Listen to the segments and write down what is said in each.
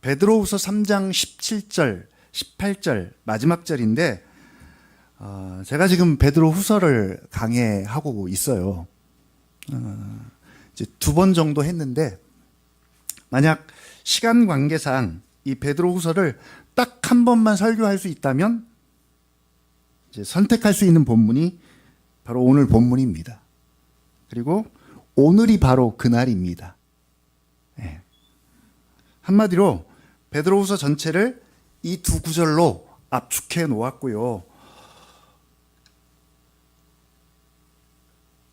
베드로후서 3장 17절, 18절 마지막 절인데 제가 지금 베드로후서를 강해하고 있어요. 이제 2번 정도 했는데 만약 시간 관계상 이 베드로후서를 딱 한 번만 설교할 수 있다면 이제 선택할 수 있는 본문이 바로 오늘 본문입니다. 그리고 오늘이 바로 그날입니다. 네. 한마디로 베드로후서 전체를 이 2구절로 압축해 놓았고요.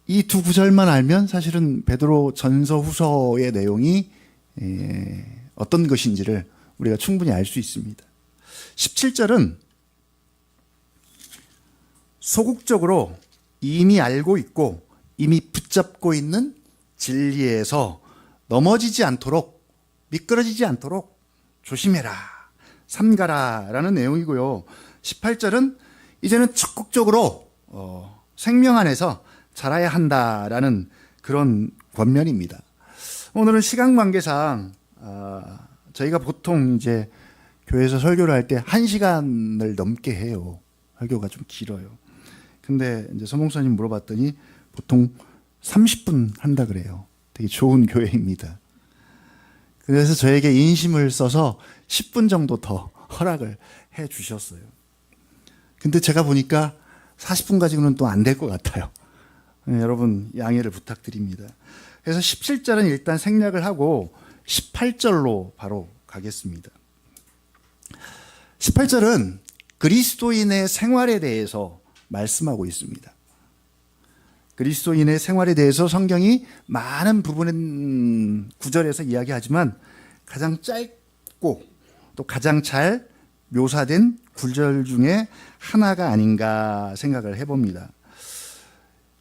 이 2구절만 알면 사실은 베드로 전서 후서의 내용이 어떤 것인지를 우리가 충분히 알 수 있습니다. 17절은 소극적으로 이미 알고 있고 이미 붙잡고 있는 진리에서 넘어지지 않도록, 미끄러지지 않도록 조심해라, 삼가라 라는 내용이고요. 18절은 이제는 적극적으로 생명 안에서 자라야 한다라는 그런 권면입니다. 오늘은 시간 관계상 저희가 보통 이제 교회에서 설교를 할 때 1시간을 넘게 해요. 설교가 좀 길어요. 근데 이제 서목사님 물어봤더니 보통 30분 한다 그래요. 되게 좋은 교회입니다. 그래서 저에게 인심을 써서 10분 정도 더 허락을 해 주셨어요. 근데 제가 보니까 40분 가지고는 또 안 될 것 같아요. 여러분 양해를 부탁드립니다. 그래서 17절은 일단 생략을 하고 18절로 바로 가겠습니다. 18절은 그리스도인의 생활에 대해서 말씀하고 있습니다. 그리스도인의 생활에 대해서 성경이 많은 부분 구절에서 이야기하지만 가장 짧고 또 가장 잘 묘사된 구절 중에 하나가 아닌가 생각을 해봅니다.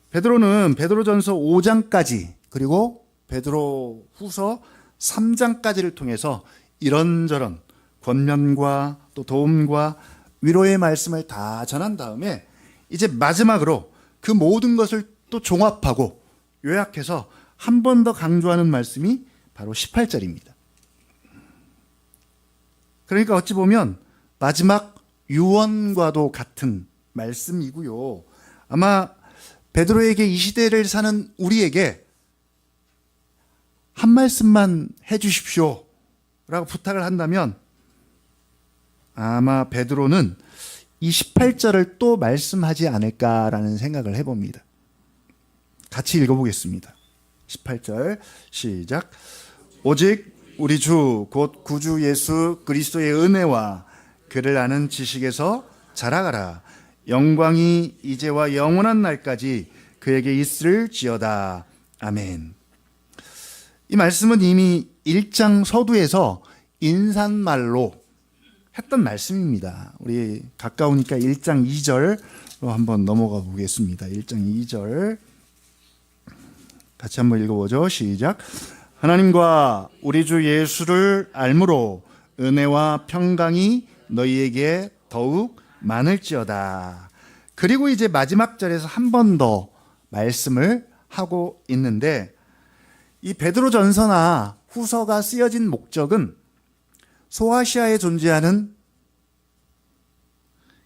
베드로는 베드로전서 5장까지 그리고 베드로후서 3장까지를 통해서 이런저런 권면과 또 도움과 위로의 말씀을 다 전한 다음에 이제 마지막으로 그 모든 것을 또 종합하고 요약해서 한 번 더 강조하는 말씀이 바로 18절입니다. 그러니까 어찌 보면 마지막 유언과도 같은 말씀이고요. 아마 베드로에게 이 시대를 사는 우리에게 한 말씀만 해 주십시오 라고 부탁을 한다면 아마 베드로는 이 18절을 또 말씀하지 않을까라는 생각을 해봅니다. 같이 읽어보겠습니다. 18절 시작. 오직 우리 주 곧 구주 예수 그리스도의 은혜와 그를 아는 지식에서 자라가라. 영광이 이제와 영원한 날까지 그에게 있을지어다. 아멘. 이 말씀은 이미 1장 서두에서 인사말로 했던 말씀입니다. 우리 가까우니까 1장 2절로 한번 넘어가 보겠습니다. 1장 2절 같이 한번 읽어보죠. 시작. 하나님과 우리 주 예수를 알므로 은혜와 평강이 너희에게 더욱 많을지어다. 그리고 이제 마지막 절에서 한 번 더 말씀을 하고 있는데 이 베드로 전서나 후서가 쓰여진 목적은 소아시아에 존재하는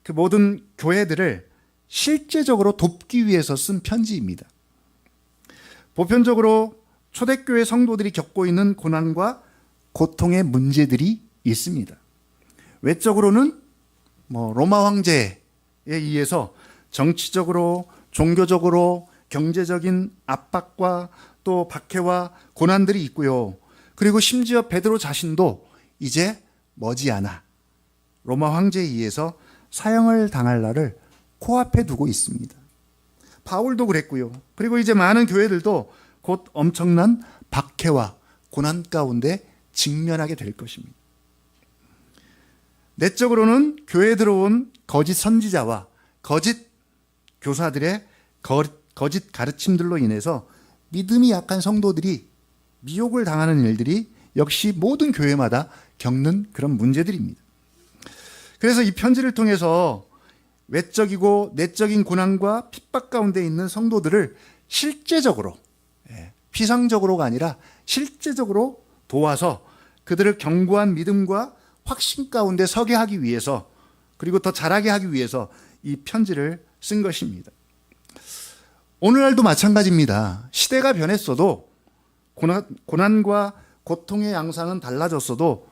그 모든 교회들을 실제적으로 돕기 위해서 쓴 편지입니다. 보편적으로 초대교회 성도들이 겪고 있는 고난과 고통의 문제들이 있습니다. 외적으로는 로마 황제에 의해서 정치적으로, 종교적으로, 경제적인 압박과 또 박해와 고난들이 있고요. 그리고 심지어 베드로 자신도 이제 머지않아 로마 황제에 의해서 사형을 당할 날을 코앞에 두고 있습니다. 바울도 그랬고요. 그리고 이제 많은 교회들도 곧 엄청난 박해와 고난 가운데 직면하게 될 것입니다. 내적으로는 교회에 들어온 거짓 선지자와 거짓 교사들의 거짓 가르침들로 인해서 믿음이 약한 성도들이 미혹을 당하는 일들이 역시 모든 교회마다 겪는 그런 문제들입니다. 그래서 이 편지를 통해서 외적이고 내적인 고난과 핍박 가운데 있는 성도들을 실제적으로, 피상적으로가 아니라 실제적으로 도와서 그들을 견고한 믿음과 확신 가운데 서게 하기 위해서, 그리고 더 잘하게 하기 위해서 이 편지를 쓴 것입니다. 오늘날도 마찬가지입니다. 시대가 변했어도, 고난과 고통의 양상은 달라졌어도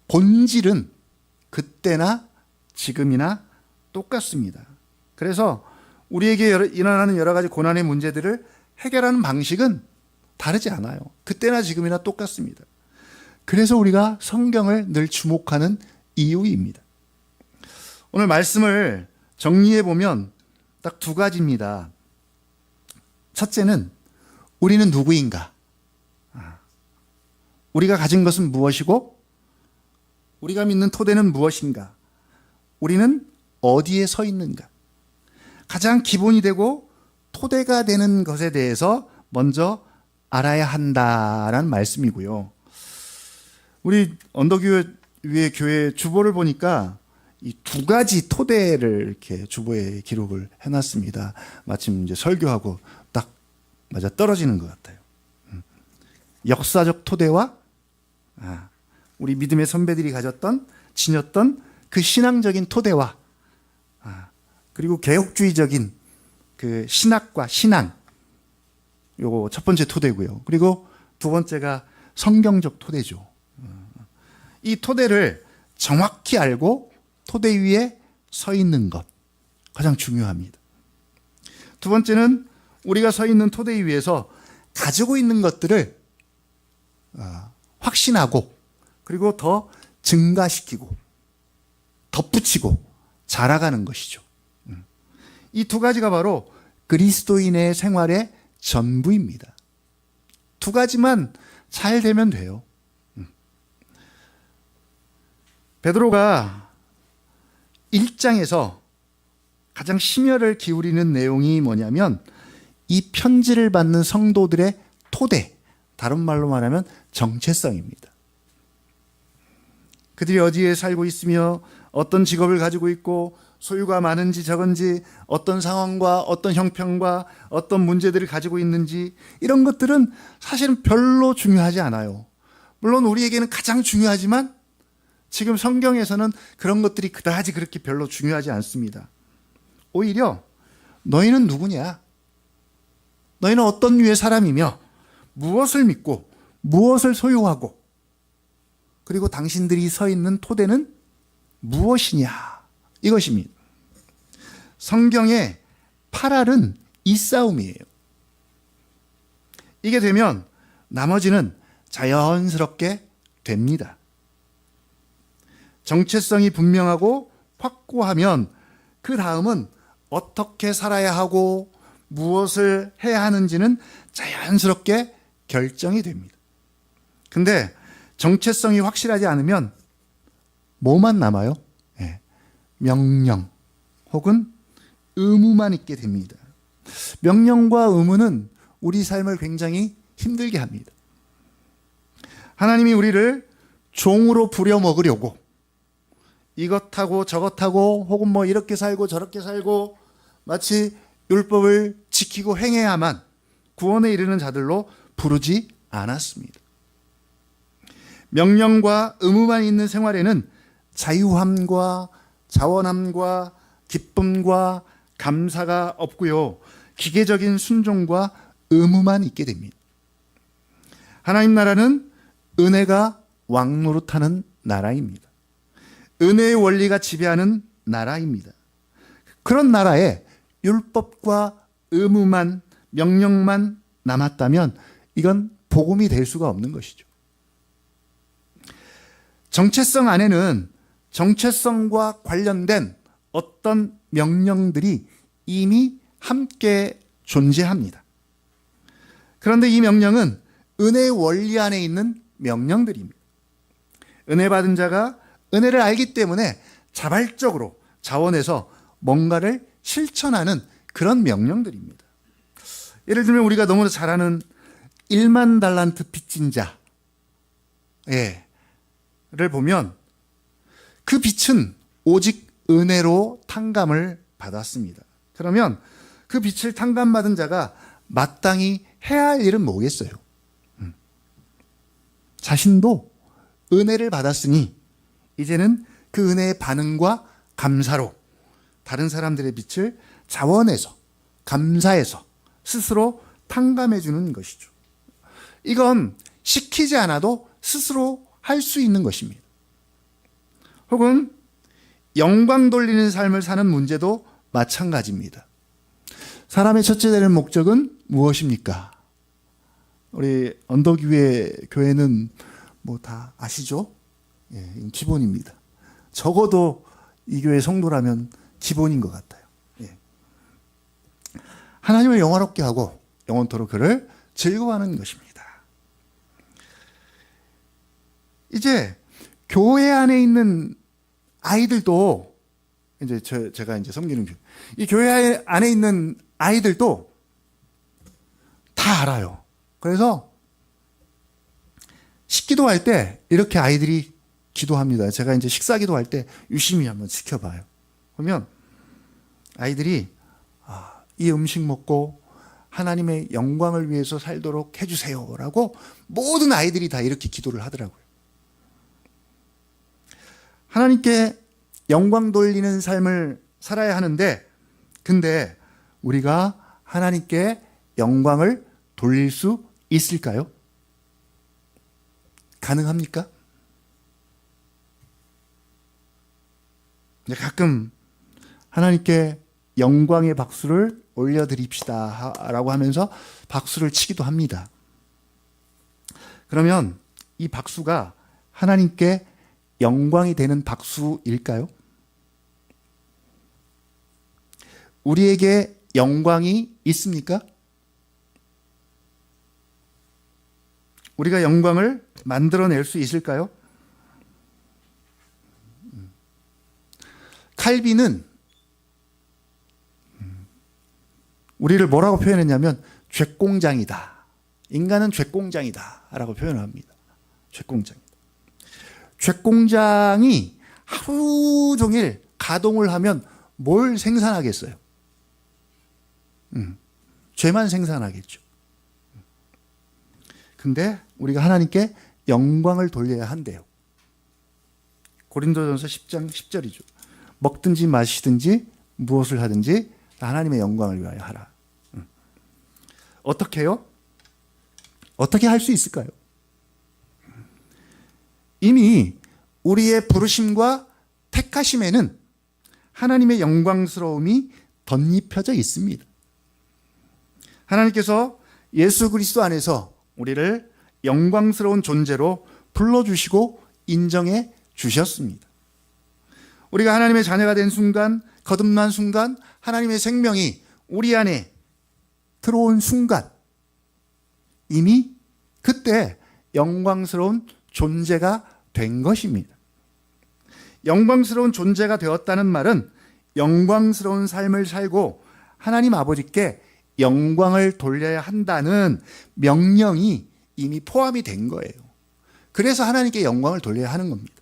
본질은 그때나 지금이나 똑같습니다. 그래서 우리에게 일어나는 여러 가지 고난의 문제들을 해결하는 방식은 다르지 않아요. 그때나 지금이나 똑같습니다. 그래서 우리가 성경을 늘 주목하는 이유입니다. 오늘 말씀을 정리해 보면 딱 두 가지입니다. 첫째는 우리는 누구인가? 우리가 가진 것은 무엇이고 우리가 믿는 토대는 무엇인가? 우리는 어디에 서 있는가? 가장 기본이 되고 토대가 되는 것에 대해서 먼저 알아야 한다라는 말씀이고요. 우리 언덕교회 교회 주보를 보니까 이 두 가지 토대를 이렇게 주보에 기록을 해놨습니다. 마침 이제 설교하고 딱 맞아 떨어지는 것 같아요. 역사적 토대와 우리 믿음의 선배들이 지녔던 그 신앙적인 토대와 그리고 개혁주의적인 그 신학과 신앙, 요거 첫 번째 토대고요. 그리고 두 번째가 성경적 토대죠. 이 토대를 정확히 알고 토대 위에 서 있는 것, 가장 중요합니다. 두 번째는 우리가 서 있는 토대 위에서 가지고 있는 것들을 확신하고 그리고 더 증가시키고 덧붙이고 자라가는 것이죠. 이 두 가지가 바로 그리스도인의 생활의 전부입니다. 두 가지만 잘 되면 돼요. 베드로가 1장에서 가장 심혈을 기울이는 내용이 뭐냐면 이 편지를 받는 성도들의 토대, 다른 말로 말하면 정체성입니다. 그들이 어디에 살고 있으며 어떤 직업을 가지고 있고 소유가 많은지 적은지 어떤 상황과 어떤 형편과 어떤 문제들을 가지고 있는지 이런 것들은 사실은 별로 중요하지 않아요. 물론 우리에게는 가장 중요하지만 지금 성경에서는 그런 것들이 그다지 그렇게 별로 중요하지 않습니다. 오히려 너희는 누구냐? 너희는 어떤 류의 사람이며 무엇을 믿고 무엇을 소유하고 그리고 당신들이 서 있는 토대는 무엇이냐? 이것입니다. 성경의 8알은 이 싸움이에요. 이게 되면 나머지는 자연스럽게 됩니다. 정체성이 분명하고 확고하면 그 다음은 어떻게 살아야 하고 무엇을 해야 하는지는 자연스럽게 결정이 됩니다. 근데 정체성이 확실하지 않으면 뭐만 남아요? 네. 명령 혹은 의무만 있게 됩니다. 명령과 의무는 우리 삶을 굉장히 힘들게 합니다. 하나님이 우리를 종으로 부려먹으려고 이것하고 저것하고 혹은 뭐 이렇게 살고 저렇게 살고 마치 율법을 지키고 행해야만 구원에 이르는 자들로 부르지 않았습니다. 명령과 의무만 있는 생활에는 자유함과 자원함과 기쁨과 감사가 없고요. 기계적인 순종과 의무만 있게 됩니다. 하나님 나라는 은혜가 왕노릇하는 나라입니다. 은혜의 원리가 지배하는 나라입니다. 그런 나라에 율법과 의무만, 명령만 남았다면 이건 복음이 될 수가 없는 것이죠. 정체성 안에는 정체성과 관련된 어떤 명령들이 이미 함께 존재합니다. 그런데 이 명령은 은혜의 원리 안에 있는 명령들입니다. 은혜 받은 자가 은혜를 알기 때문에 자발적으로 자원해서 뭔가를 실천하는 그런 명령들입니다. 예를 들면 우리가 너무나 잘 아는 1만 달란트 빚진 자를 보면 그 빚은 오직 은혜로 탕감을 받았습니다. 그러면 그 빚을 탕감받은 자가 마땅히 해야 할 일은 뭐겠어요? 자신도 은혜를 받았으니 이제는 그 은혜의 반응과 감사로 다른 사람들의 빛을 자원해서 감사해서 스스로 탕감해 주는 것이죠. 이건 시키지 않아도 스스로 할 수 있는 것입니다. 혹은 영광 돌리는 삶을 사는 문제도 마찬가지입니다. 사람의 첫째 되는 목적은 무엇입니까? 우리 언덕위의 교회는 뭐 다 아시죠? 예, 기본입니다. 적어도 이 교회 성도라면 기본인 것 같아요. 예. 하나님을 영화롭게 하고 영원토록 그를 즐거워하는 것입니다. 이제 교회 안에 있는 아이들도 이제 제가 이제 섬기는 교회, 이 교회 안에 있는 아이들도 다 알아요. 그래서 식기도할 때 이렇게 아이들이 기도합니다. 제가 이제 식사 기도할 때 유심히 한번 지켜봐요. 그러면 아이들이 이 음식 먹고 하나님의 영광을 위해서 살도록 해주세요라고 모든 아이들이 다 이렇게 기도를 하더라고요. 하나님께 영광 돌리는 삶을 살아야 하는데, 근데 우리가 하나님께 영광을 돌릴 수 있을까요? 가능합니까? 가끔 하나님께 영광의 박수를 올려드립시다 라고 하면서 박수를 치기도 합니다. 그러면 이 박수가 하나님께 영광이 되는 박수일까요? 우리에게 영광이 있습니까? 우리가 영광을 만들어낼 수 있을까요? 칼빈은 우리를 뭐라고 표현했냐면 죄공장이다. 인간은 죄공장이다 라고 표현을 합니다. 죄공장이다. 죄공장이 하루 종일 가동을 하면 뭘 생산하겠어요? 죄만 생산하겠죠. 근데 우리가 하나님께 영광을 돌려야 한대요. 고린도전서 10장 10절이죠. 먹든지 마시든지 무엇을 하든지 하나님의 영광을 위하여 하라. 어떻게 해요? 어떻게 할 수 있을까요? 이미 우리의 부르심과 택하심에는 하나님의 영광스러움이 덧입혀져 있습니다. 하나님께서 예수 그리스도 안에서 우리를 영광스러운 존재로 불러주시고 인정해 주셨습니다. 우리가 하나님의 자녀가 된 순간, 거듭난 순간, 하나님의 생명이 우리 안에 들어온 순간, 이미 그때 영광스러운 존재가 된 것입니다. 영광스러운 존재가 되었다는 말은 영광스러운 삶을 살고 하나님 아버지께 영광을 돌려야 한다는 명령이 이미 포함이 된 거예요. 그래서 하나님께 영광을 돌려야 하는 겁니다.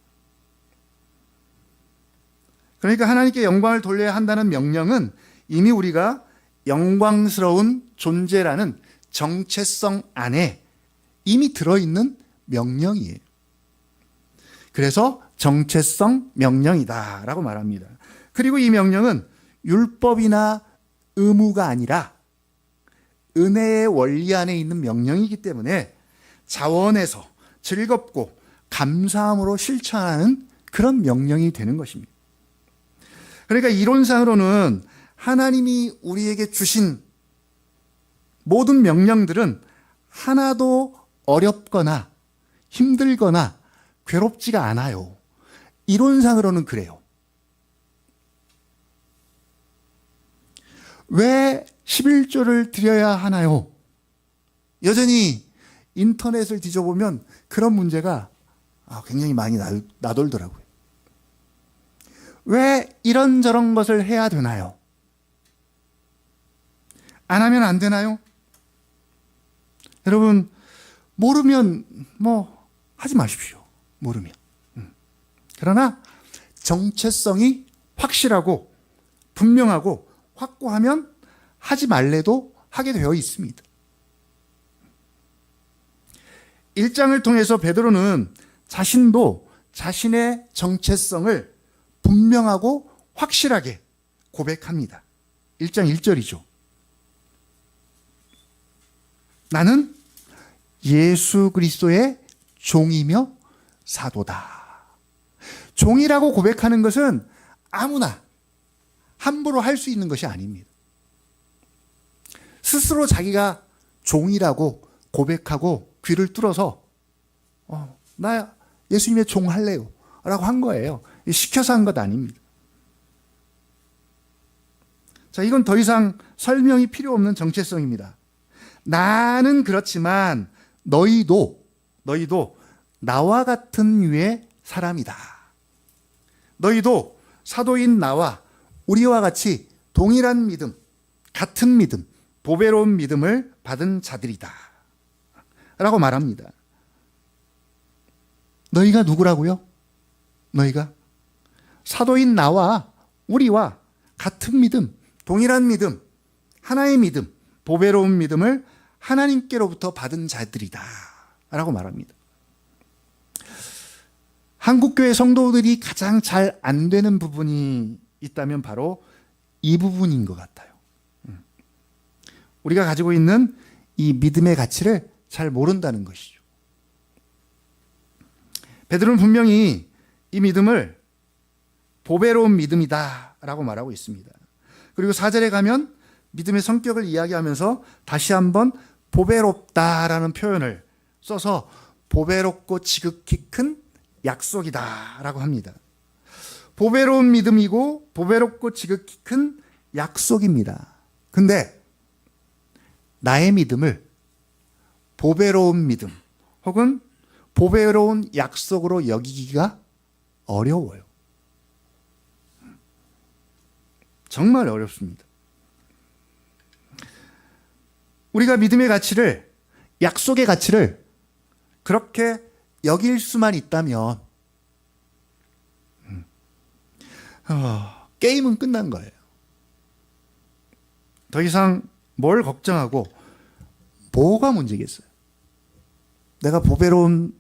그러니까 하나님께 영광을 돌려야 한다는 명령은 이미 우리가 영광스러운 존재라는 정체성 안에 이미 들어있는 명령이에요. 그래서 정체성 명령이다라고 말합니다. 그리고 이 명령은 율법이나 의무가 아니라 은혜의 원리 안에 있는 명령이기 때문에 자원해서 즐겁고 감사함으로 실천하는 그런 명령이 되는 것입니다. 그러니까 이론상으로는 하나님이 우리에게 주신 모든 명령들은 하나도 어렵거나 힘들거나 괴롭지가 않아요. 이론상으로는 그래요. 왜 11조를 드려야 하나요? 여전히 인터넷을 뒤져보면 그런 문제가 굉장히 많이 나돌더라고요. 왜 이런저런 것을 해야 되나요? 안 하면 안 되나요? 여러분, 모르면 하지 마십시오. 모르면. 그러나 정체성이 확실하고 분명하고 확고하면 하지 말래도 하게 되어 있습니다. 1장을 통해서 베드로는 자신도 자신의 정체성을 분명하고 확실하게 고백합니다. 1장 1절이죠. 나는 예수 그리스도의 종이며 사도다. 종이라고 고백하는 것은 아무나 함부로 할 수 있는 것이 아닙니다. 스스로 자기가 종이라고 고백하고 귀를 뚫어서 나 예수님의 종 할래요 라고 한 거예요. 시켜서 한 것 아닙니다. 자, 이건 더 이상 설명이 필요 없는 정체성입니다. 나는 그렇지만 너희도 나와 같은 유의 사람이다. 너희도 사도인 나와 우리와 같이 동일한 믿음, 같은 믿음, 보배로운 믿음을 받은 자들이다 라고 말합니다. 너희가 누구라고요? 너희가 사도인 나와 우리와 같은 믿음, 동일한 믿음, 하나의 믿음, 보배로운 믿음을 하나님께로부터 받은 자들이다 라고 말합니다. 한국교회 성도들이 가장 잘 안 되는 부분이 있다면 바로 이 부분인 것 같아요. 우리가 가지고 있는 이 믿음의 가치를 잘 모른다는 것이죠. 베드로는 분명히 이 믿음을 보배로운 믿음이다 라고 말하고 있습니다. 그리고 4절에 가면 믿음의 성격을 이야기하면서 다시 한번 보배롭다라는 표현을 써서 보배롭고 지극히 큰 약속이다 라고 합니다. 보배로운 믿음이고 보배롭고 지극히 큰 약속입니다. 근데 나의 믿음을 보배로운 믿음 혹은 보배로운 약속으로 여기기가 어려워요. 정말 어렵습니다. 우리가 믿음의 가치를, 약속의 가치를 그렇게 여길 수만 있다면 게임은 끝난 거예요. 더 이상 뭘 걱정하고 뭐가 문제겠어요? 내가 보배로운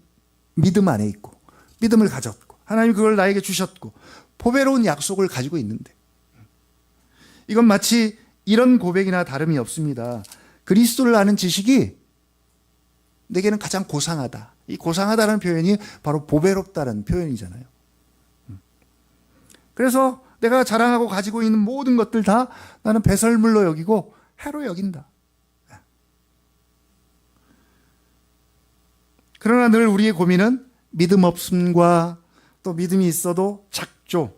믿음 안에 있고 믿음을 가졌고 하나님이 그걸 나에게 주셨고 보배로운 약속을 가지고 있는데 이건 마치 이런 고백이나 다름이 없습니다. 그리스도를 아는 지식이 내게는 가장 고상하다. 이 고상하다는 표현이 바로 보배롭다는 표현이잖아요. 그래서 내가 자랑하고 가지고 있는 모든 것들 다 나는 배설물로 여기고 해로 여긴다. 그러나 늘 우리의 고민은 믿음 없음과 또 믿음이 있어도 작죠.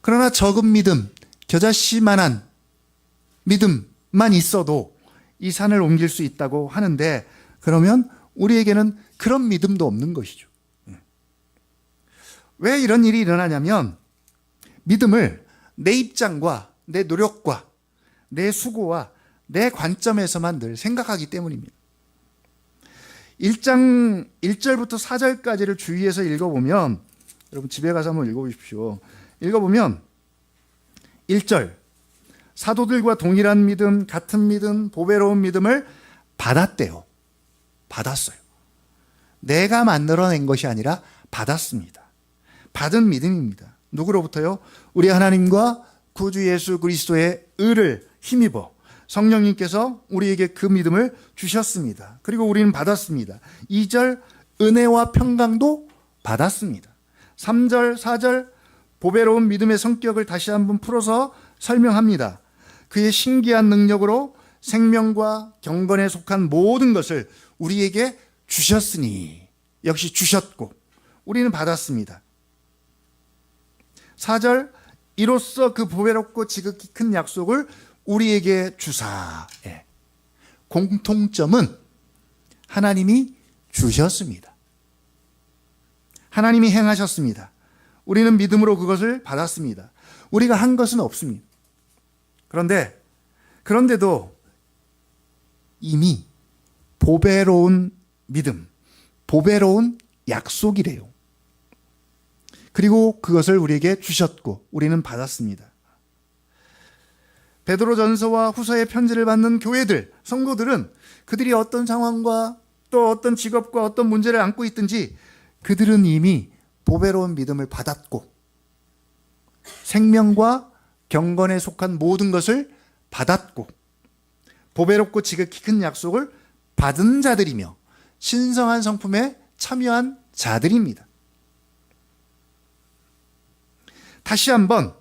그러나 적은 믿음, 겨자씨만한 믿음만 있어도 이 산을 옮길 수 있다고 하는데 그러면 우리에게는 그런 믿음도 없는 것이죠. 왜 이런 일이 일어나냐면 믿음을 내 입장과 내 노력과 내 수고와 내 관점에서만 늘 생각하기 때문입니다. 1장 1절부터 4절까지를 주의해서 읽어보면 여러분 집에 가서 한번 읽어보십시오. 읽어보면 1절 사도들과 동일한 믿음, 같은 믿음, 보배로운 믿음을 받았대요. 받았어요. 내가 만들어낸 것이 아니라 받았습니다. 받은 믿음입니다. 누구로부터요? 우리 하나님과 구주 예수 그리스도의 의를 힘입어 성령님께서 우리에게 그 믿음을 주셨습니다. 그리고 우리는 받았습니다. 2절 은혜와 평강도 받았습니다. 3절, 4절 보배로운 믿음의 성격을 다시 한번 풀어서 설명합니다. 그의 신기한 능력으로 생명과 경건에 속한 모든 것을 우리에게 주셨으니 역시 주셨고 우리는 받았습니다. 4절 이로써 그 보배롭고 지극히 큰 약속을 우리에게 주사. 공통점은 하나님이 주셨습니다. 하나님이 행하셨습니다. 우리는 믿음으로 그것을 받았습니다. 우리가 한 것은 없습니다. 그런데도 이미 보배로운 믿음, 보배로운 약속이래요. 그리고 그것을 우리에게 주셨고 우리는 받았습니다. 베드로전서와 후서의 편지를 받는 교회들, 성도들은 그들이 어떤 상황과 또 어떤 직업과 어떤 문제를 안고 있든지 그들은 이미 보배로운 믿음을 받았고 생명과 경건에 속한 모든 것을 받았고 보배롭고 지극히 큰 약속을 받은 자들이며 신성한 성품에 참여한 자들입니다. 다시 한번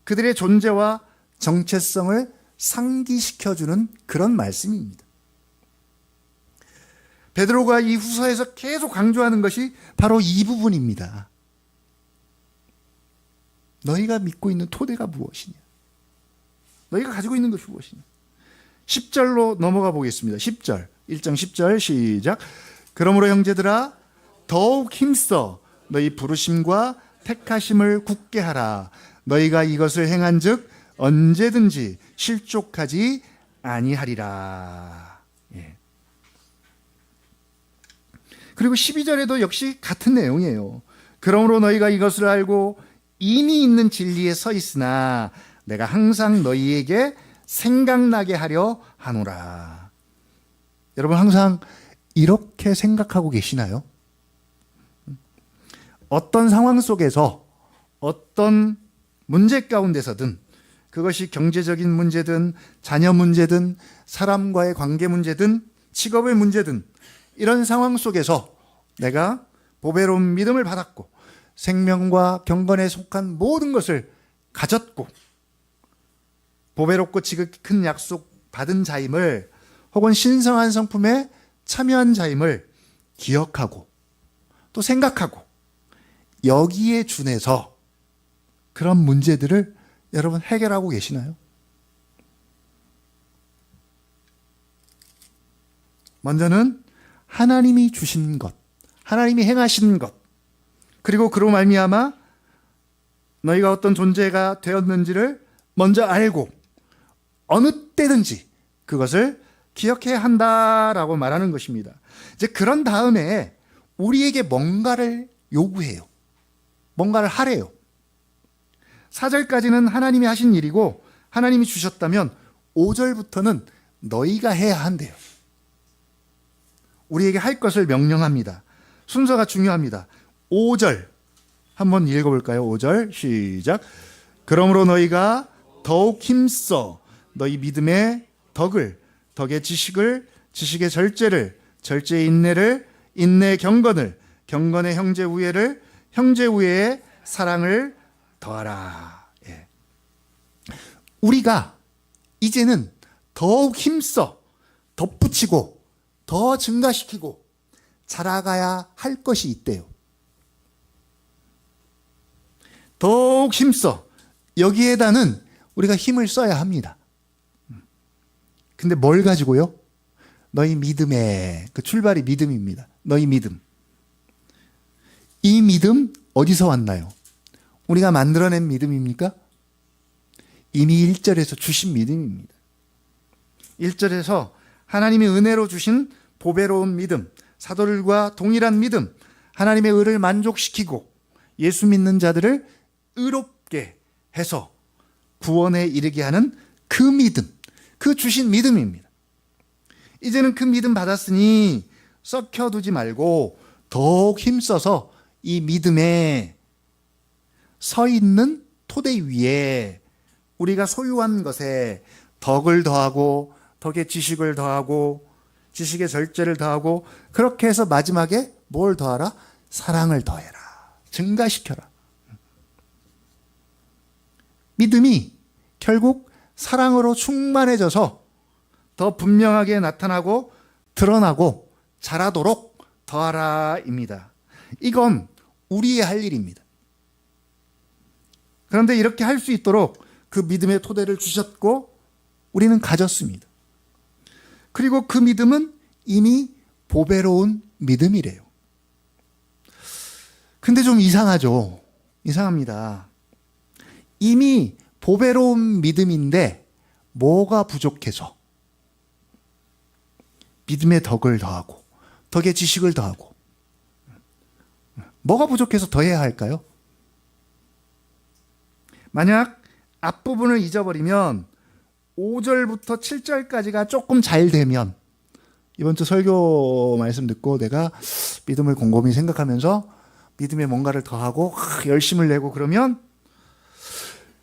그들의 존재와 정체성을 상기시켜주는 그런 말씀입니다. 베드로가 이 후서에서 계속 강조하는 것이 바로 이 부분입니다. 너희가 믿고 있는 토대가 무엇이냐? 너희가 가지고 있는 것이 무엇이냐? 10절로 넘어가 보겠습니다. 10절, 1장 10절 시작. 그러므로 형제들아 더욱 힘써 너희 부르심과 택하심을 굳게 하라. 너희가 이것을 행한즉 언제든지 실족하지 아니하리라. 예. 그리고 12절에도 역시 같은 내용이에요. 그러므로 너희가 이것을 알고 이미 있는 진리에 서 있으나 내가 항상 너희에게 생각나게 하려 하노라. 여러분 항상 이렇게 생각하고 계시나요? 어떤 상황 속에서 어떤 문제 가운데서든 그것이 경제적인 문제든 자녀 문제든 사람과의 관계 문제든 직업의 문제든 이런 상황 속에서 내가 보배로운 믿음을 받았고 생명과 경건에 속한 모든 것을 가졌고 보배롭고 지극히 큰 약속 받은 자임을 혹은 신성한 성품에 참여한 자임을 기억하고 또 생각하고 여기에 준해서 그런 문제들을 여러분 해결하고 계시나요? 먼저는 하나님이 주신 것, 하나님이 행하신 것, 그리고 그로 말미암아 너희가 어떤 존재가 되었는지를 먼저 알고 어느 때든지 그것을 기억해야 한다라고 말하는 것입니다. 이제 그런 다음에 우리에게 뭔가를 요구해요. 뭔가를 하래요. 4절까지는 하나님이 하신 일이고 하나님이 주셨다면 5절부터는 너희가 해야 한대요. 우리에게 할 것을 명령합니다. 순서가 중요합니다. 5절 한번 읽어볼까요? 5절 시작. 그러므로 너희가 더욱 힘써 너희 믿음의 덕을, 덕의 지식을, 지식의 절제를, 절제의 인내를, 인내의 경건을, 경건의 형제 우애를, 형제 우애의 사랑을 더하라. 예. 우리가 이제는 더욱 힘써 덧붙이고 더 증가시키고 자라가야 할 것이 있대요. 더욱 힘써 여기에다는 우리가 힘을 써야 합니다. 근데 뭘 가지고요? 너희 믿음의 그 출발이 믿음입니다. 너희 믿음. 이 믿음 어디서 왔나요? 우리가 만들어낸 믿음입니까? 이미 1절에서 주신 믿음입니다. 1절에서 하나님의 은혜로 주신 보배로운 믿음, 사도들과 동일한 믿음, 하나님의 의를 만족시키고 예수 믿는 자들을 의롭게 해서 구원에 이르게 하는 그 믿음, 그 주신 믿음입니다. 이제는 그 믿음 받았으니 썩혀두지 말고 더욱 힘써서 이 믿음에 서 있는 토대 위에 우리가 소유한 것에 덕을 더하고 덕의 지식을 더하고 지식의 절제를 더하고 그렇게 해서 마지막에 뭘 더하라? 사랑을 더해라. 증가시켜라. 믿음이 결국 사랑으로 충만해져서 더 분명하게 나타나고 드러나고 자라도록 더하라입니다. 이건 우리의 할 일입니다. 그런데 이렇게 할 수 있도록 그 믿음의 토대를 주셨고 우리는 가졌습니다. 그리고 그 믿음은 이미 보배로운 믿음이래요. 근데 좀 이상하죠? 이상합니다. 이미 보배로운 믿음인데 뭐가 부족해서 믿음의 덕을 더하고 덕의 지식을 더하고 뭐가 부족해서 더해야 할까요? 만약 앞부분을 잊어버리면 5절부터 7절까지가 조금 잘 되면 이번 주 설교 말씀 듣고 내가 믿음을 곰곰이 생각하면서 믿음에 뭔가를 더하고 열심을 내고 그러면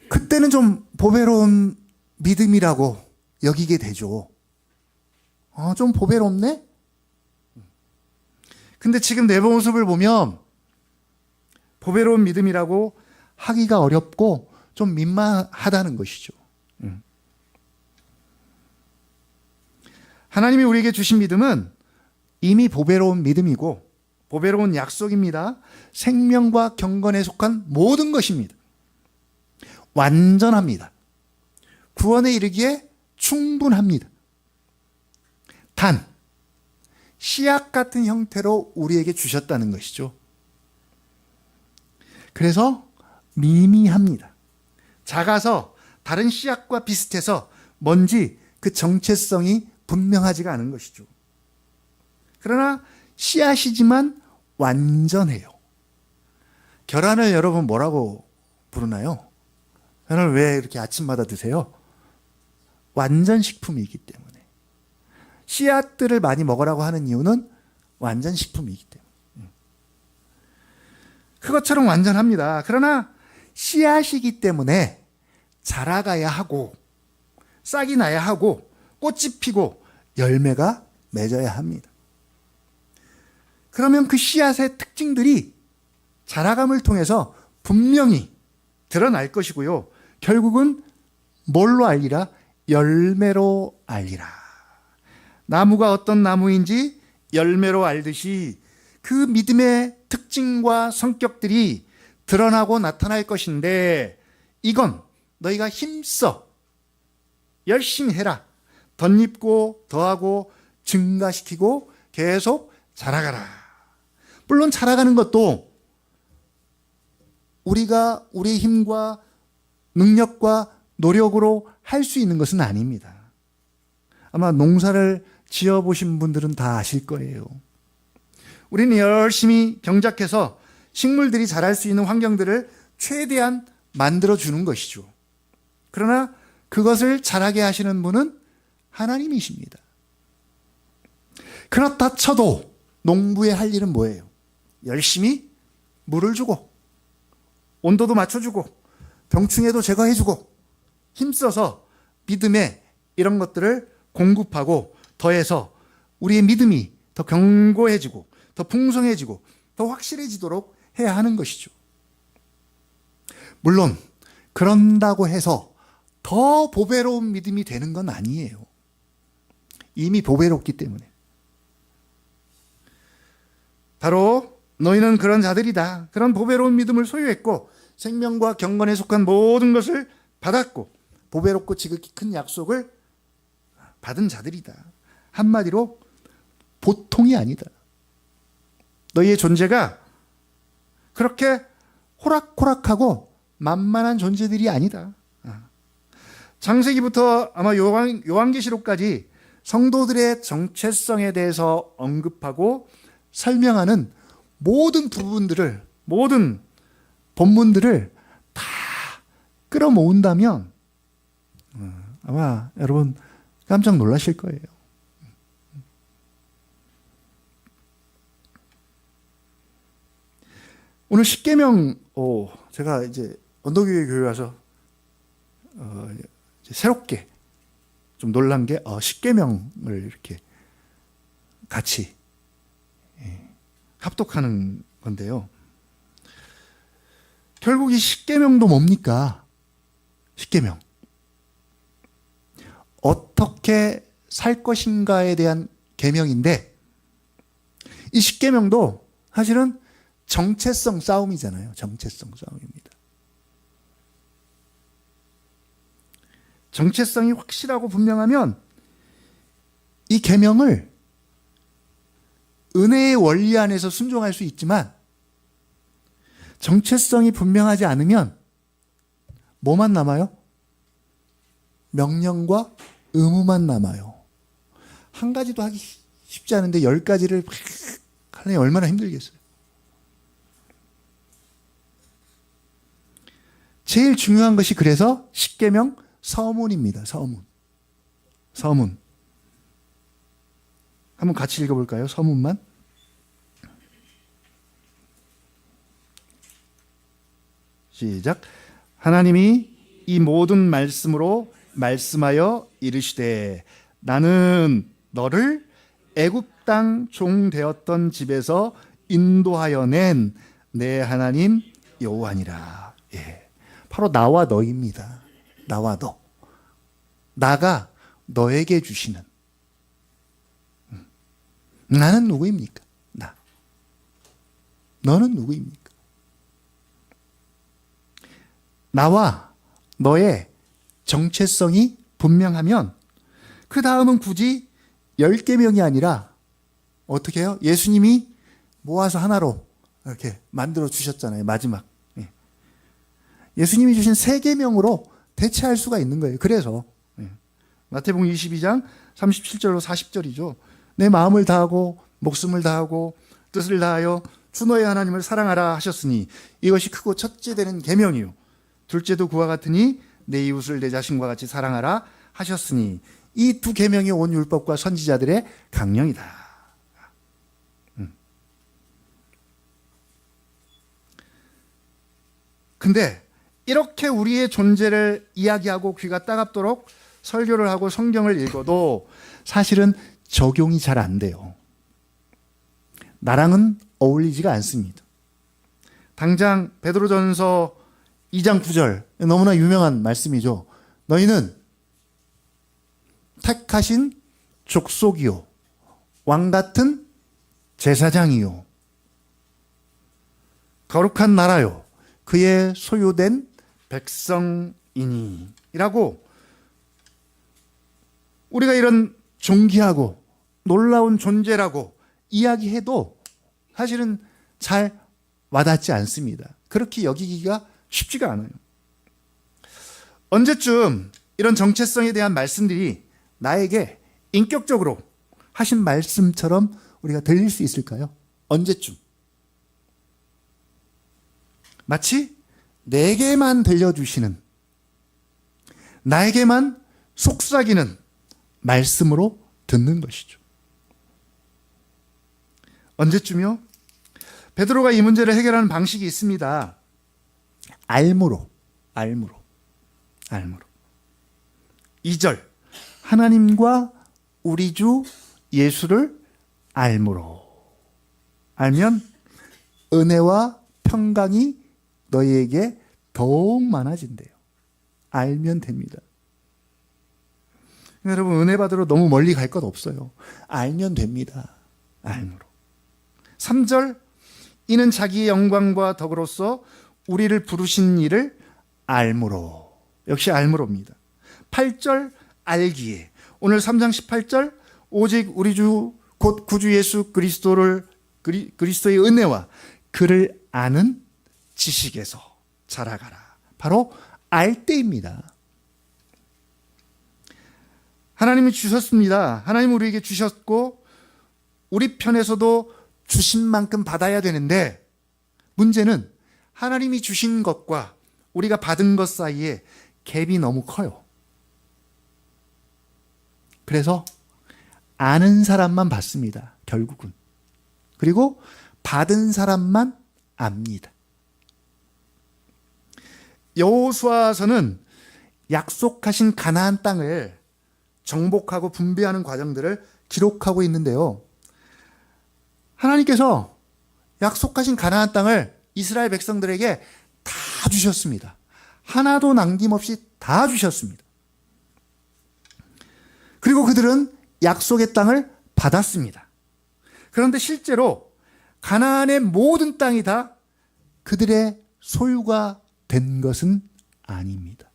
그때는 좀 보배로운 믿음이라고 여기게 되죠. 좀 보배롭네? 근데 지금 내 모습을 보면 보배로운 믿음이라고 하기가 어렵고 좀 민망하다는 것이죠. 하나님이 우리에게 주신 믿음은 이미 보배로운 믿음이고 보배로운 약속입니다. 생명과 경건에 속한 모든 것입니다. 완전합니다. 구원에 이르기에 충분합니다. 단 씨앗 같은 형태로 우리에게 주셨다는 것이죠. 그래서 미미합니다. 작아서 다른 씨앗과 비슷해서 뭔지 그 정체성이 분명하지가 않은 것이죠. 그러나 씨앗이지만 완전해요. 계란을 여러분 뭐라고 부르나요? 계란을 왜 이렇게 아침마다 드세요? 완전식품이기 때문에. 씨앗들을 많이 먹으라고 하는 이유는 완전식품이기 때문에. 그것처럼 완전합니다. 그러나 씨앗이기 때문에 자라가야 하고 싹이 나야 하고 꽃이 피고 열매가 맺어야 합니다. 그러면 그 씨앗의 특징들이 자라감을 통해서 분명히 드러날 것이고요. 결국은 뭘로 알리라? 열매로 알리라. 나무가 어떤 나무인지 열매로 알듯이 그 믿음의 특징과 성격들이 드러나고 나타날 것인데 이건 너희가 힘써 열심히 해라. 덧입고 더하고 증가시키고 계속 자라가라. 물론 자라가는 것도 우리가 우리의 힘과 능력과 노력으로 할 수 있는 것은 아닙니다. 아마 농사를 지어보신 분들은 다 아실 거예요. 우리는 열심히 경작해서 식물들이 자랄 수 있는 환경들을 최대한 만들어주는 것이죠. 그러나 그것을 자라게 하시는 분은 하나님이십니다. 그렇다 쳐도 농부의 할 일은 뭐예요? 열심히 물을 주고 온도도 맞춰주고 병충해도 제거해주고 힘써서 믿음의 이런 것들을 공급하고 더해서 우리의 믿음이 더 견고해지고 더 풍성해지고 더 확실해지도록 해야 하는 것이죠. 물론 그런다고 해서 더 보배로운 믿음이 되는 건 아니에요. 이미 보배롭기 때문에. 바로 너희는 그런 자들이다. 그런 보배로운 믿음을 소유했고 생명과 경건에 속한 모든 것을 받았고 보배롭고 지극히 큰 약속을 받은 자들이다. 한마디로 보통이 아니다. 너희의 존재가 그렇게 호락호락하고 만만한 존재들이 아니다. 창세기부터 아마 요한계시록까지 성도들의 정체성에 대해서 언급하고 설명하는 모든 부분들을, 모든 본문들을 다 끌어모은다면 아마 여러분 깜짝 놀라실 거예요. 오늘 십계명, 제가 이제 언덕교회 교회 와서 이제 새롭게 좀 놀란 게 십계명을 이렇게 같이 합독하는 건데요. 결국 이 십계명도 뭡니까? 십계명. 어떻게 살 것인가에 대한 계명인데 이 십계명도 사실은 정체성 싸움이잖아요. 정체성 싸움입니다. 정체성이 확실하고 분명하면 이 계명을 은혜의 원리 안에서 순종할 수 있지만 정체성이 분명하지 않으면 뭐만 남아요? 명령과 의무만 남아요. 한 가지도 하기 쉽지 않은데 10가지를 하려니 얼마나 힘들겠어요. 제일 중요한 것이 그래서 십계명 서문입니다. 서문. 서문. 한번 같이 읽어볼까요? 서문만. 시작. 하나님이 이 모든 말씀으로 말씀하여 이르시되 나는 너를 애굽 땅 종 되었던 집에서 인도하여 낸 내 하나님 여호와니라. 예, 바로 나와 너입니다. 나와 너. 나가 너에게 주시는. 나는 누구입니까? 나. 너는 누구입니까? 나와 너의 정체성이 분명하면 그 다음은 굳이 10계명이 아니라 어떻게 해요? 예수님이 모아서 하나로 이렇게 만들어 주셨잖아요. 마지막. 예수님이 주신 3계명으로 대체할 수가 있는 거예요. 그래서 마태복음 22장 37절로 40절이죠. 내 마음을 다하고 목숨을 다하고 뜻을 다하여 주 너의 하나님을 사랑하라 하셨으니 이것이 크고 첫째 되는 계명이요 둘째도 그와 같으니 내 이웃을 내 자신과 같이 사랑하라 하셨으니 이 2계명이 온 율법과 선지자들의 강령이다. 근데 이렇게 우리의 존재를 이야기하고 귀가 따갑도록 설교를 하고 성경을 읽어도 사실은 적용이 잘 안 돼요. 나랑은 어울리지가 않습니다. 당장 베드로전서 2장 9절 너무나 유명한 말씀이죠. 너희는 택하신 족속이요 왕같은 제사장이요 거룩한 나라요 그의 소유된 백성이니 라고 우리가 이런 존귀하고 놀라운 존재라고 이야기해도 사실은 잘 와닿지 않습니다. 그렇게 여기기가 쉽지가 않아요. 언제쯤 이런 정체성에 대한 말씀들이 나에게 인격적으로 하신 말씀처럼 우리가 들릴 수 있을까요? 언제쯤? 마치 내게만 들려주시는, 나에게만 속삭이는 말씀으로 듣는 것이죠. 언제쯤이요? 베드로가 이 문제를 해결하는 방식이 있습니다. 알므로. 2절 하나님과 우리 주 예수를 알므로. 알면 은혜와 평강이 너희에게 더욱 많아진대요. 알면 됩니다. 여러분 은혜 받으러 너무 멀리 갈 것 없어요. 알면 됩니다. 알므로. 3절 이는 자기의 영광과 덕으로서 우리를 부르신 이를 알므로. 역시 알므로입니다. 8절 알기에. 오늘 3장 18절 오직 우리 주 곧 구주 예수 그리스도의 은혜와 그를 아는 지식에서 자라가라. 바로 알 때입니다. 하나님이 주셨습니다. 하나님 우리에게 주셨고 우리 편에서도 주신 만큼 받아야 되는데 문제는 하나님이 주신 것과 우리가 받은 것 사이에 갭이 너무 커요. 그래서 아는 사람만 받습니다. 결국은. 그리고 받은 사람만 압니다. 여호수아서는 약속하신 가나안 땅을 정복하고 분배하는 과정들을 기록하고 있는데요. 하나님께서 약속하신 가나안 땅을 이스라엘 백성들에게 다 주셨습니다. 하나도 남김없이 다 주셨습니다. 그리고 그들은 약속의 땅을 받았습니다. 그런데 실제로 가나안의 모든 땅이 다 그들의 소유가 된 것은 아닙니다.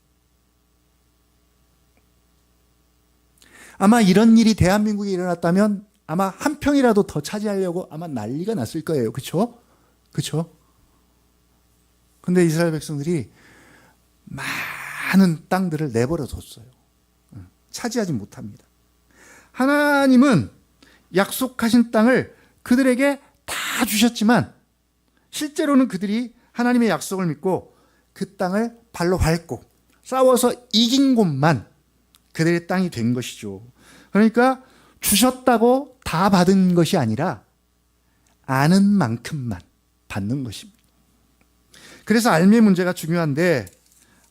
아마 이런 일이 대한민국에 일어났다면 아마 한 평이라도 더 차지하려고 아마 난리가 났을 거예요. 그렇죠? 그렇죠? 근데 이스라엘 백성들이 많은 땅들을 내버려 뒀어요. 차지하지 못합니다. 하나님은 약속하신 땅을 그들에게 다 주셨지만 실제로는 그들이 하나님의 약속을 믿고 그 땅을 발로 밟고 싸워서 이긴 곳만 그들의 땅이 된 것이죠. 그러니까 주셨다고 다 받은 것이 아니라 아는 만큼만 받는 것입니다. 그래서 알미의 문제가 중요한데,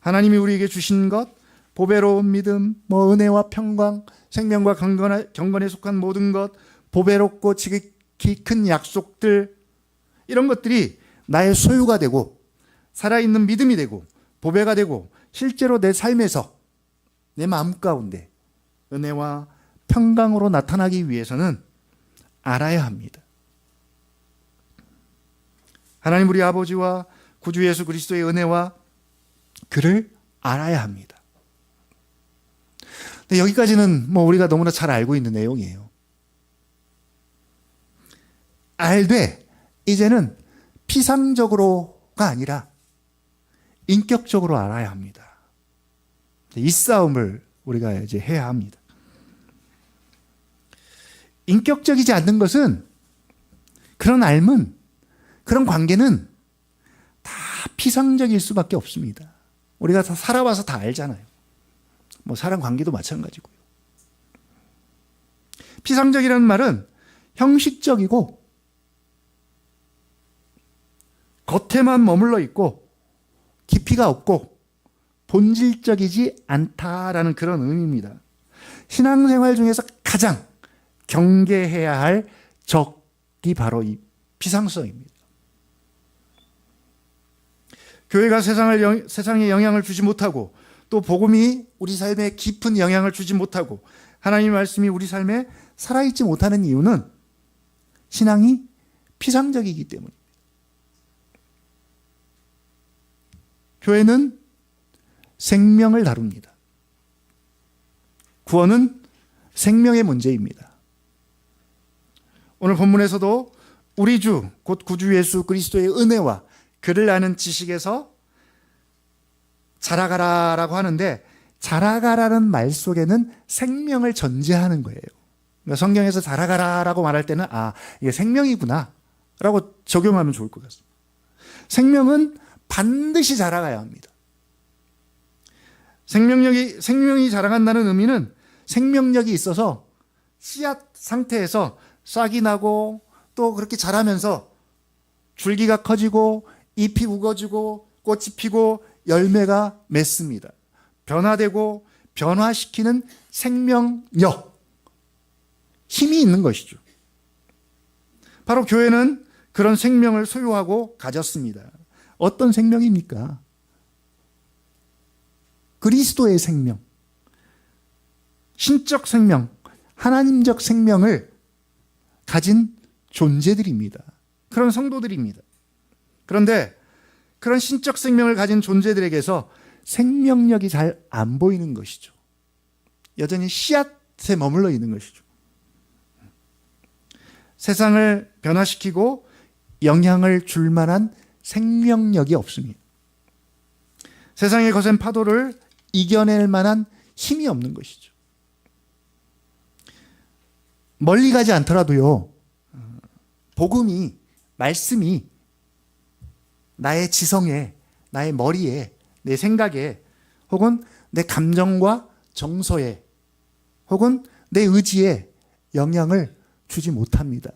하나님이 우리에게 주신 것, 보배로운 믿음, 은혜와 평강, 생명과 경건에 속한 모든 것, 보배롭고 지극히 큰 약속들, 이런 것들이 나의 소유가 되고 살아있는 믿음이 되고 보배가 되고 실제로 내 삶에서 내 마음 가운데 은혜와 평강으로 나타나기 위해서는 알아야 합니다. 하나님 우리 아버지와 구주 예수 그리스도의 은혜와 그를 알아야 합니다. 근데 여기까지는 우리가 너무나 잘 알고 있는 내용이에요. 알되 이제는 피상적으로가 아니라 인격적으로 알아야 합니다. 이 싸움을 우리가 이제 해야 합니다. 인격적이지 않는 것은, 그런 알문, 그런 관계는 다 피상적일 수밖에 없습니다. 우리가 다 살아와서 다 알잖아요. 사람 관계도 마찬가지고요. 피상적이라는 말은 형식적이고 겉에만 머물러 있고 깊이가 없고 본질적이지 않다라는 그런 의미입니다. 신앙생활 중에서 가장 경계해야 할 적이 바로 이 피상성입니다. 교회가 세상에 영향을 주지 못하고, 또 복음이 우리 삶에 깊은 영향을 주지 못하고, 하나님의 말씀이 우리 삶에 살아있지 못하는 이유는 신앙이 피상적이기 때문입니다. 교회는 생명을 다룹니다. 구원은 생명의 문제입니다. 오늘 본문에서도 우리 주, 곧 구주 예수 그리스도의 은혜와 그를 아는 지식에서 자라가라라고 하는데, 자라가라는 말 속에는 생명을 전제하는 거예요. 그러니까 성경에서 자라가라라고 말할 때는 이게 생명이구나 라고 적용하면 좋을 것 같습니다. 생명은 반드시 자라가야 합니다. 생명이 자라간다는 의미는 생명력이 있어서 씨앗 상태에서 싹이 나고, 또 그렇게 자라면서 줄기가 커지고 잎이 우거지고 꽃이 피고 열매가 맺습니다. 변화되고 변화시키는 생명력, 힘이 있는 것이죠. 바로 교회는 그런 생명을 소유하고 가졌습니다. 어떤 생명입니까? 그리스도의 생명, 신적 생명, 하나님적 생명을 가진 존재들입니다. 그런 성도들입니다. 그런데 그런 신적 생명을 가진 존재들에게서 생명력이 잘 안 보이는 것이죠. 여전히 씨앗에 머물러 있는 것이죠. 세상을 변화시키고 영향을 줄 만한 생명력이 없습니다. 세상의 거센 파도를 이겨낼 만한 힘이 없는 것이죠. 멀리 가지 않더라도요, 복음이, 말씀이 나의 지성에, 나의 머리에, 내 생각에, 혹은 내 감정과 정서에, 혹은 내 의지에 영향을 주지 못합니다.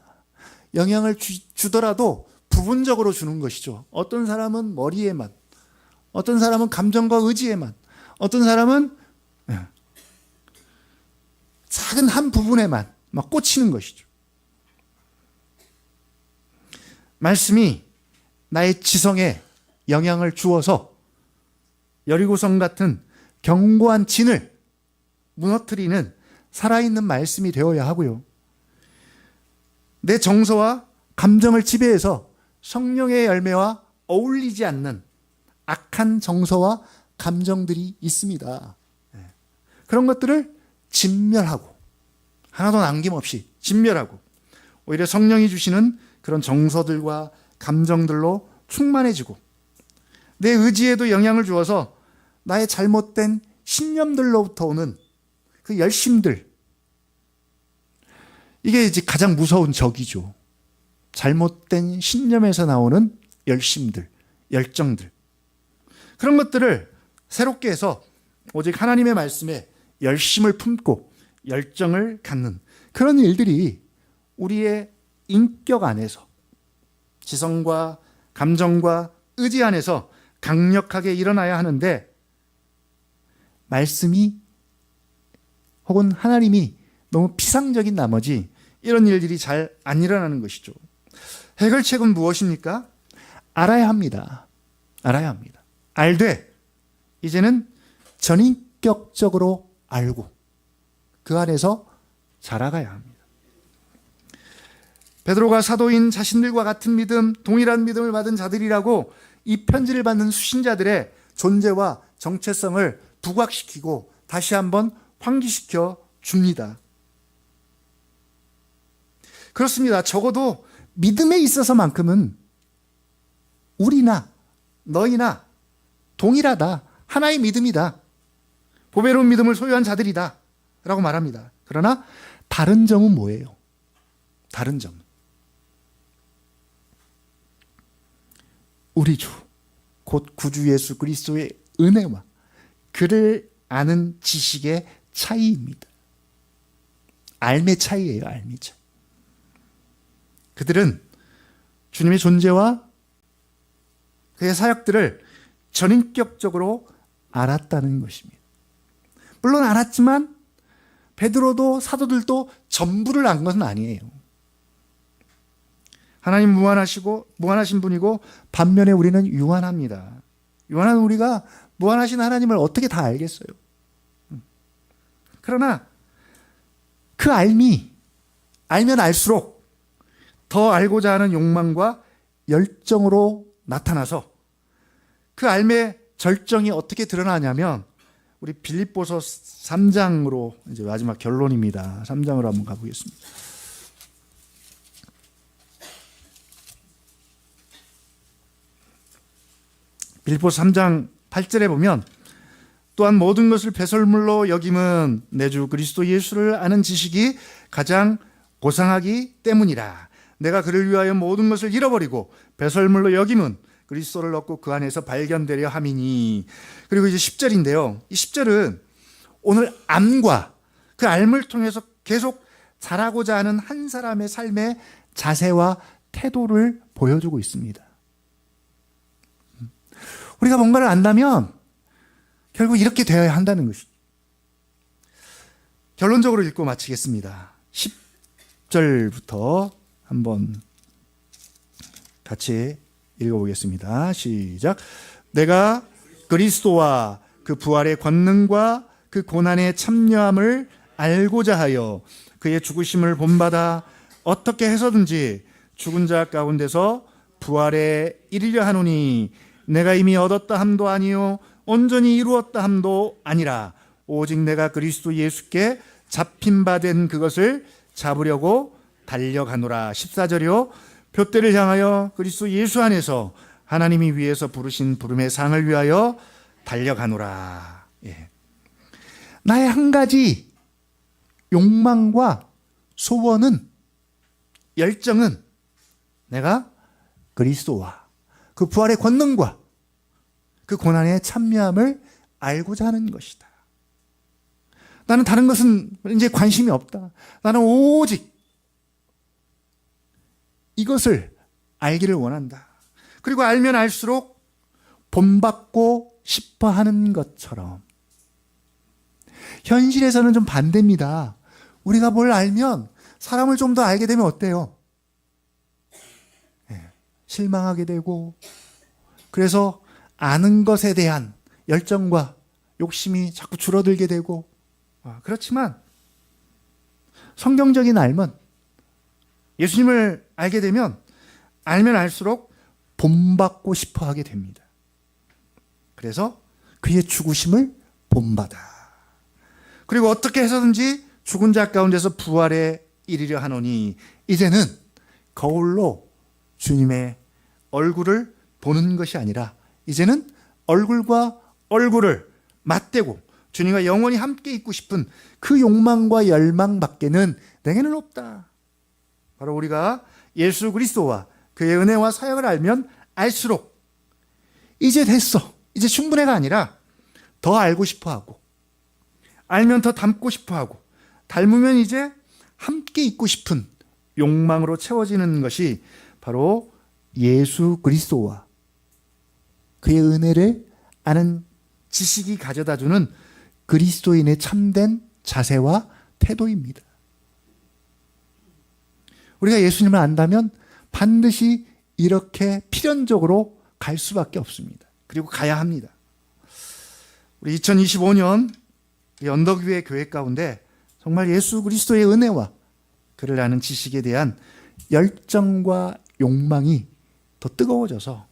영향을 주더라도 부분적으로 주는 것이죠. 어떤 사람은 머리에만, 어떤 사람은 감정과 의지에만, 어떤 사람은 작은 한 부분에만 막 꽂히는 것이죠. 말씀이 나의 지성에 영향을 주어서 여리고성 같은 견고한 진을 무너뜨리는 살아있는 말씀이 되어야 하고요. 내 정서와 감정을 지배해서 성령의 열매와 어울리지 않는 악한 정서와 감정들이 있습니다. 그런 것들을 진멸하고, 하나도 남김없이 진멸하고, 오히려 성령이 주시는 그런 정서들과 감정들로 충만해지고, 내 의지에도 영향을 주어서 나의 잘못된 신념들로부터 오는 그 열심들, 이게 이제 가장 무서운 적이죠. 잘못된 신념에서 나오는 열심들, 열정들, 그런 것들을 새롭게 해서 오직 하나님의 말씀에 열심을 품고 열정을 갖는 그런 일들이 우리의 인격 안에서 지성과 감정과 의지 안에서 강력하게 일어나야 하는데 말씀이 혹은 하나님이 너무 피상적인 나머지 이런 일들이 잘 안 일어나는 것이죠. 해결책은 무엇입니까? 알아야 합니다. 알아야 합니다. 알되 이제는 전인격적으로 알고 그 안에서 자라가야 합니다. 베드로가 사도인 자신들과 같은 믿음, 동일한 믿음을 받은 자들이라고 이 편지를 받는 수신자들의 존재와 정체성을 부각시키고 다시 한번 환기시켜 줍니다. 그렇습니다. 적어도 믿음에 있어서만큼은 우리나 너희나 동일하다. 하나의 믿음이다. 보배로운 믿음을 소유한 자들이다. 라고 말합니다. 그러나 다른 점은 뭐예요? 다른 점. 우리 주, 곧 구주 예수 그리스도의 은혜와 그를 아는 지식의 차이입니다. 알의 차이예요. 알의 차이. 그들은 주님의 존재와 그의 사역들을 전인격적으로 알았다는 것입니다. 물론 알았지만 베드로도 사도들도 전부를 안 것은 아니에요. 하나님 무한하신 분이고 반면에 우리는 유한합니다. 유한한 우리가 무한하신 하나님을 어떻게 다 알겠어요? 그러나 그 알면 알수록 더 알고자 하는 욕망과 열정으로 나타나서 그 알의 절정이 어떻게 드러나냐면 우리 빌립보서 3장으로 이제 마지막 결론입니다. 3장으로 한번 가보겠습니다. 빌립보서 3장 8절에 보면 또한 모든 것을 배설물로 여김은 내 주 그리스도 예수를 아는 지식이 가장 고상하기 때문이라. 내가 그를 위하여 모든 것을 잃어버리고 배설물로 여김은 그리스도를 얻고 그 안에서 발견되려 함이니. 그리고 이제 10절인데요. 이 10절은 오늘 암과 그 암을 통해서 계속 자라고자 하는 한 사람의 삶의 자세와 태도를 보여주고 있습니다. 우리가 뭔가를 안다면 결국 이렇게 되어야 한다는 것이죠. 결론적으로 읽고 마치겠습니다. 10절부터 한번 같이 읽어보겠습니다. 시작. 내가 그리스도와 그 부활의 권능과 그 고난의 참여함을 알고자 하여 그의 죽으심을 본받아 어떻게 해서든지 죽은 자 가운데서 부활에 이르려 하노니 내가 이미 얻었다 함도 아니요 온전히 이루었다 함도 아니라 오직 내가 그리스도 예수께 잡힌 바 된 그것을 잡으려고 달려가노라. 14절이요. 표대를 향하여 그리스도 예수 안에서 하나님이 위에서 부르신 부름의 상을 위하여 달려가노라. 예. 나의 한 가지 욕망과 소원은, 열정은 내가 그리스도와 그 부활의 권능과 그 고난의 참여함을 알고자 하는 것이다. 나는 다른 것은 이제 관심이 없다. 나는 오직 이것을 알기를 원한다. 그리고 알면 알수록 본받고 싶어 하는 것처럼. 현실에서는 좀 반대입니다. 우리가 뭘 알면 사람을 좀 더 알게 되면 어때요? 실망하게 되고, 그래서 아는 것에 대한 열정과 욕심이 자꾸 줄어들게 되고. 그렇지만 성경적인 알면, 예수님을 알게 되면 알면 알수록 본받고 싶어 하게 됩니다. 그래서 그의 죽으심을 본받아. 그리고 어떻게 해서든지 죽은 자 가운데서 부활에 이르려 하노니. 이제는 거울로 주님의 얼굴을 보는 것이 아니라 이제는 얼굴과 얼굴을 맞대고 주님과 영원히 함께 있고 싶은 그 욕망과 열망밖에는 내게는 없다. 바로 우리가 예수 그리스도와 그의 은혜와 사역을 알면 알수록 이제 됐어, 이제 충분해가 아니라 더 알고 싶어하고, 알면 더 닮고 싶어하고, 닮으면 이제 함께 있고 싶은 욕망으로 채워지는 것이 바로 예수 그리스도와 그의 은혜를 아는 지식이 가져다주는 그리스도인의 참된 자세와 태도입니다. 우리가 예수님을 안다면 반드시 이렇게 필연적으로 갈 수밖에 없습니다. 그리고 가야 합니다. 우리 2025년 언덕위의 교회 가운데 정말 예수 그리스도의 은혜와 그를 아는 지식에 대한 열정과 욕망이 더 뜨거워져서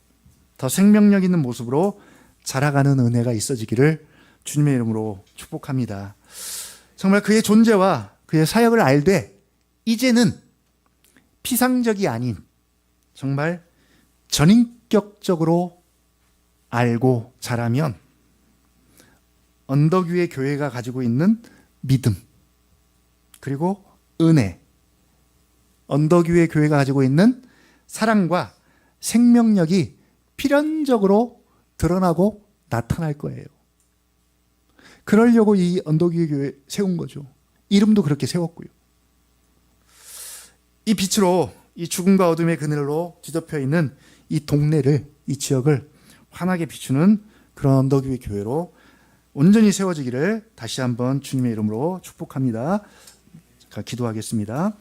더 생명력 있는 모습으로 자라가는 은혜가 있어지기를 주님의 이름으로 축복합니다. 정말 그의 존재와 그의 사역을 알되 이제는 피상적이 아닌 정말 전인격적으로 알고 자라면 언덕 위의 교회가 가지고 있는 믿음 그리고 은혜, 언덕 위의 교회가 가지고 있는 사랑과 생명력이 필연적으로 드러나고 나타날 거예요. 그러려고 이 언덕 위의 교회 세운 거죠. 이름도 그렇게 세웠고요. 이 빛으로 이 죽음과 어둠의 그늘로 뒤덮여 있는 이 동네를, 이 지역을 환하게 비추는 그런 언덕 위의 교회로 온전히 세워지기를 다시 한번 주님의 이름으로 축복합니다. 기도하겠습니다.